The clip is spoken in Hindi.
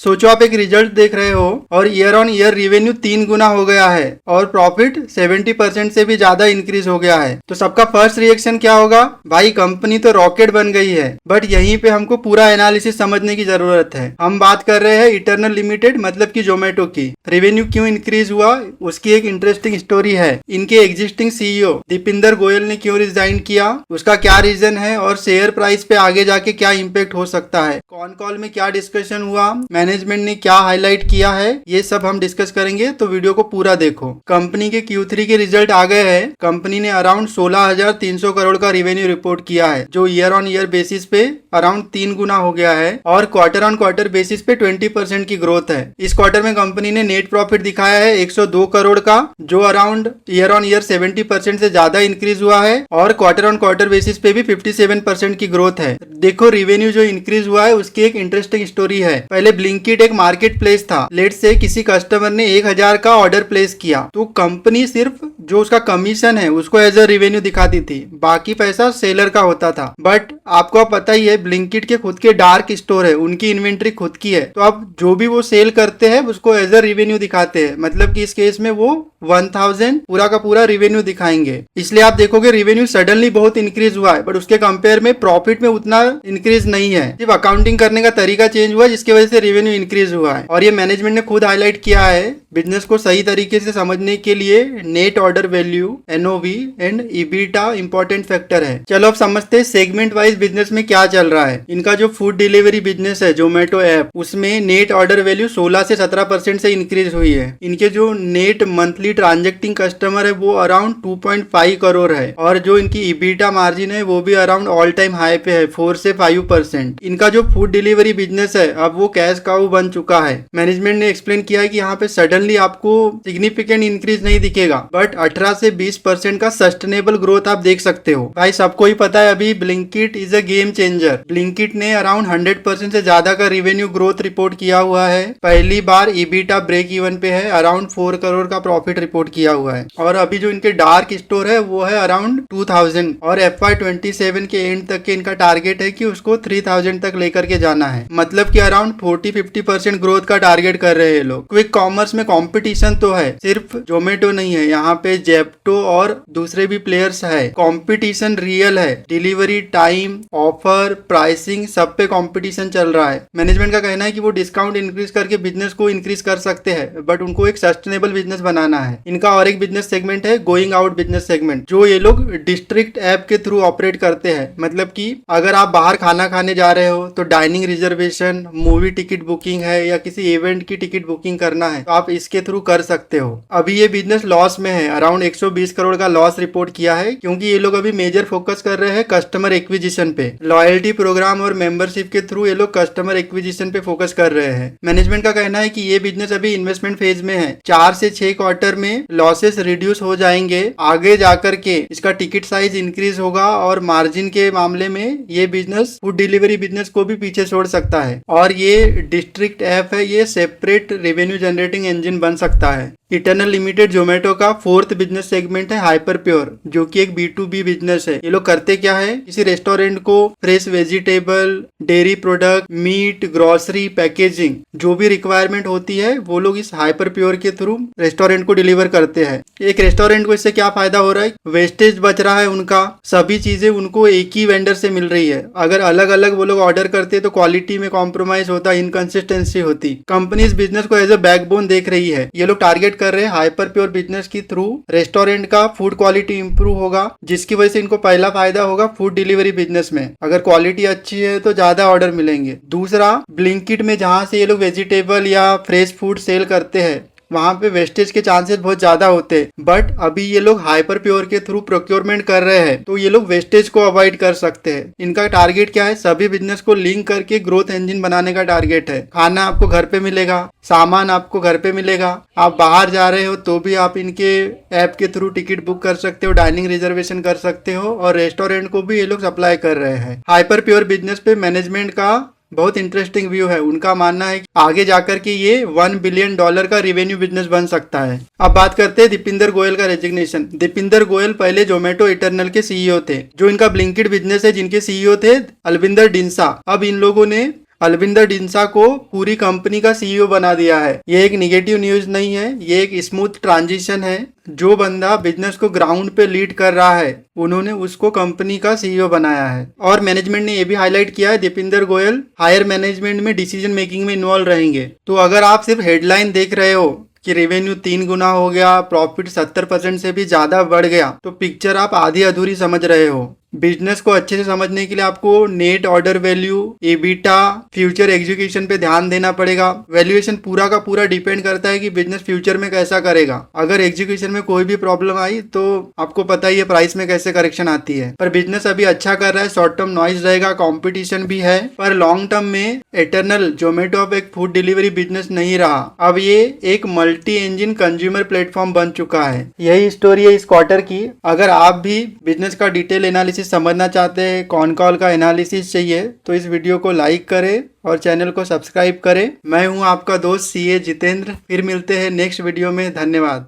सोचो आप एक रिजल्ट देख रहे हो और ईयर ऑन ईयर रिवेन्यू 3 गुना हो गया है और प्रॉफिट 70% से भी ज्यादा इंक्रीज हो गया है, तो सबका फर्स्ट रिएक्शन क्या होगा? भाई कंपनी तो रॉकेट बन गई है। बट यहीं पे हमको पूरा एनालिसिस समझने की जरूरत है। हम बात कर रहे हैं इटर्नल लिमिटेड मतलब कि जोमेटो की। रेवेन्यू क्यों इंक्रीज हुआ उसकी एक इंटरेस्टिंग स्टोरी है। इनके एग्जिस्टिंग सीईओ दीपिंदर गोयल ने क्यों रिजाइन किया, उसका क्या रीजन है और शेयर प्राइस पे आगे जाके क्या इम्पेक्ट हो सकता है, कॉन कॉल में क्या डिस्कशन हुआ, मैनेजमेंट ने क्या हाईलाइट किया है, ये सब हम डिस्कस करेंगे। तो वीडियो को पूरा देखो। कंपनी के Q3 के रिजल्ट आ गए हैं। कंपनी ने अराउंड 16,300 करोड़ का रेवेन्यू रिपोर्ट किया है, जो ईयर ऑन ईयर बेसिस पे अराउंड 3 गुना हो गया है और क्वार्टर ऑन क्वार्टर बेसिस पे 20% की ग्रोथ है। इस क्वार्टर में कंपनी ने नेट प्रॉफिट दिखाया है 102 करोड़ का, जो अराउंड ईयर ऑन ईयर 70% से ज्यादा इंक्रीज हुआ है और क्वार्टर ऑन क्वार्टर बेसिस पे भी 57% की ग्रोथ है। देखो रेवेन्यू जो इंक्रीज हुआ है उसकी एक इंटरेस्टिंग स्टोरी है। पहले ब्लिंकिट एक मार्केट प्लेस था। लेट से किसी कस्टमर ने 1000 का ऑर्डर प्लेस किया तो कंपनी सिर्फ जो उसका कमीशन है उसको एज अ रेवेन्यू दिखाती थी, बाकी पैसा सेलर का होता था। बट आपको अब पता ही है ब्लिंकिट के खुद के डार्क स्टोर है, उनकी इन्वेंट्री खुद की है, तो अब जो भी वो सेल करते हैं उसको एज अ रेवेन्यू दिखाते हैं। मतलब कि इस केस में वो 1000 पूरा का पूरा रेवेन्यू दिखाएंगे। इसलिए आप देखोगे रेवेन्यू सडनली बहुत इंक्रीज हुआ है बट उसके कंपेयर में प्रॉफिट में उतना इंक्रीज नहीं है। सिर्फ अकाउंटिंग करने का तरीका चेंज हुआ जिसकी वजह से रेवेन्यू इंक्रीज हुआ है। और ये मैनेजमेंट ने खुद हाईलाइट किया है। बिजनेस को सही तरीके से समझने के लिए net order value, NOV and EBITDA important factor है। चलो अब समझते हैं सेगमेंट वाइज बिजनेस में क्या चल रहा है। इनका जो फूड डिलीवरी बिजनेस है जोमेटो ऐप, उसमें नेट ऑर्डर वैल्यू 16 से 17% से इंक्रीज हुई है। इनके जो नेट मंथली ट्रांजेक्टिंग कस्टमर है वो अराउंड 2.5 करोड़ है और जो इनकी EBITDA मार्जिन है वो भी अराउंड ऑल टाइम हाई पे है, 4 से 5%। इनका जो फूड डिलीवरी बिजनेस है अब वो कैश काउ बन चुका है। मैनेजमेंट ने एक्सप्लेन किया है कि यहाँ पे सडनली आपको सिग्निफिकेंट इंक्रीज नहीं दिखेगा बट 18 से 20% का सस्टेनेबल ग्रोथ आप देख सकते हो। भाई सबको ही पता है अभी Blinkit is a game changer. Blinkit ने अराउंड 100% से ज्यादा का रेवेन्यू ग्रोथ रिपोर्ट किया हुआ है। पहली बार EBITDA ब्रेक इवन पे है, अराउंड 4 करोड़ का प्रॉफिट रिपोर्ट किया हुआ है। और अभी जो इनके डार्क स्टोर है वो है अराउंड 2000 और FY27 के एंड तक के इनका टारगेट है कि उसको 3000 तक लेकर के जाना है। मतलब कि अराउंड 40-50% ग्रोथ का टारगेट कर रहे हैं लोग। क्विक कॉमर्स में कंपटीशन तो है, सिर्फ जोमेटो नहीं है, यहाँ पे जेप्टो और दूसरे भी प्लेयर्स है। कंपटीशन रियल है। डिलीवरी टाइम, ऑफर, प्राइसिंग सब पे कंपटीशन चल रहा है। मैनेजमेंट का कहना है कि वो डिस्काउंट इंक्रीज करके बिजनेस को इंक्रीज कर सकते हैं बट उनको एक सस्टेनेबल बिजनेस बनाना है। इनका और एक बिजनेस सेगमेंट है गोइंग आउट बिजनेस सेगमेंट, जो ये लोग डिस्ट्रिक्ट ऐप के थ्रू ऑपरेट करते हैं। मतलब कि अगर आप बाहर खाना खाने जा रहे हो तो dining reservation, movie ticket booking है या किसी इवेंट की टिकट बुकिंग करना है तो आप इसके थ्रू कर सकते हो। अभी ये बिजनेस लॉस में है, अराउंड 120 करोड़ का लॉस रिपोर्ट किया है क्योंकि ये लोग अभी मेजर फोकस कर रहे हैं कस्टमर एक्विजिशन पे। लॉयल्टी प्रोग्राम और मेंबरशिप के थ्रू ये लोग कस्टमर एक्विजिशन पे फोकस कर रहे हैं। मैनेजमेंट का कहना है कि ये बिजनेस अभी इन्वेस्टमेंट फेज में है। 4 से 6 क्वार्टर में लॉसेस रिड्यूस हो जाएंगे। आगे जाकर के इसका टिकट साइज इंक्रीज होगा और मार्जिन के मामले में ये बिजनेस फूड डिलीवरी बिजनेस को भी पीछे छोड़ सकता है। और ये डिस्ट्रिक्ट ऐप है, ये सेपरेट रेवेन्यू जनरेटिंग इंजन बन सकता है। इटर्नल लिमिटेड जोमेटो का 4th बिजनेस सेगमेंट है हाइपर प्योर, जो कि एक B2B बिजनेस है। ये लोग करते क्या है, किसी रेस्टोरेंट को fresh vegetable, dairy product, meat, grocery, packaging जो भी रिक्वायरमेंट होती है वो लोग इस हाइपर प्योर के थ्रू रेस्टोरेंट को डिलीवर करते हैं। एक रेस्टोरेंट को इससे क्या फायदा हो रहा है, वेस्टेज बच रहा है उनका, सभी चीजें उनको एक ही वेंडर से मिल रही है। अगर अलग अलग वो लोग ऑर्डर करते तो क्वालिटी में कॉम्प्रोमाइज होता, इनकंसिस्टेंसी होती। कंपनी इस बिजनेस को एज अ बैकबोन देख रही है। ये लोग टारगेट कर रहे हैं हाइपर प्योर बिजनेस के थ्रू रेस्टोरेंट का फूड क्वालिटी इंप्रूव होगा, जिसकी वजह से इनको पहला फायदा होगा फूड डिलीवरी बिजनेस में। अगर क्वालिटी अच्छी है तो ज्यादा ऑर्डर मिलेंगे। दूसरा, ब्लिंकिट में जहां से ये लोग वेजिटेबल या फ्रेश फूड सेल करते हैं वहां पे वेस्टेज के चांसेस बहुत ज्यादा होते हैं बट अभी ये लोग हाइपर प्योर के थ्रू प्रोक्योरमेंट कर रहे हैं तो ये लोग वेस्टेज को अवॉइड कर सकते हैं। इनका टारगेट क्या है, सभी बिजनेस को लिंक करके ग्रोथ इंजन बनाने का टारगेट है। खाना आपको घर पे मिलेगा, सामान आपको घर पे मिलेगा, आप बाहर जा रहे हो तो भी आप इनके ऐप के थ्रू टिकट बुक कर सकते हो, डाइनिंग रिजर्वेशन कर सकते हो और रेस्टोरेंट को भी ये लोग सप्लाई कर रहे हैं। हाइपर प्योर बिजनेस पे मैनेजमेंट का बहुत इंटरेस्टिंग व्यू है। उनका मानना है कि आगे जाकर के ये $1 बिलियन का रेवेन्यू बिजनेस बन सकता है। अब बात करते हैं दीपिंदर गोयल का रेजिग्नेशन। दीपिंदर गोयल पहले जोमेटो इटर्नल के सीईओ थे। जो इनका ब्लिंकिट बिजनेस है जिनके सीईओ थे अलविंदर डिंसा। अब इन लोगों ने अलविंदर डिंसा को पूरी कंपनी का सीईओ बना दिया है। ये एक निगेटिव न्यूज नहीं है, ये एक स्मूथ ट्रांजिशन है। जो बंदा बिजनेस को ग्राउंड पे लीड कर रहा है उन्होंने उसको कंपनी का सीईओ बनाया है। और मैनेजमेंट ने ये भी हाईलाइट किया है दीपिंदर गोयल हायर मैनेजमेंट में डिसीजन मेकिंग में इन्वॉल्व रहेंगे। तो अगर आप सिर्फ हेडलाइन देख रहे हो कि रेवेन्यू 3 गुना हो गया, प्रॉफिट 70% से भी ज्यादा बढ़ गया, तो पिक्चर आप आधी अधूरी समझ रहे हो। बिजनेस को अच्छे से समझने के लिए आपको net order value, EBITDA, future execution पे ध्यान देना पड़ेगा। वैल्यूएशन पूरा का पूरा डिपेंड करता है कि बिजनेस फ्यूचर में कैसा करेगा। अगर एग्जीक्यूशन में कोई भी प्रॉब्लम आई तो आपको पता ही है प्राइस में कैसे करेक्शन आती है। पर बिजनेस अभी अच्छा कर रहा है, शॉर्ट टर्म नॉइज रहेगा, कॉम्पिटिशन भी है, पर लॉन्ग टर्म में एटर्नल जोमेटो अब एक फूड डिलीवरी बिजनेस नहीं रहा, अब ये एक मल्टी इंजन कंज्यूमर प्लेटफॉर्म बन चुका है। यही स्टोरी है इस क्वार्टर की। अगर आप भी बिजनेस का डिटेल एनालिसिस समझना चाहते हैं, कौन कॉल का एनालिसिस चाहिए, तो इस वीडियो को लाइक करें और चैनल को सब्सक्राइब करें। मैं हूं आपका दोस्त सीए जितेंद्र। फिर मिलते हैं नेक्स्ट वीडियो में। धन्यवाद।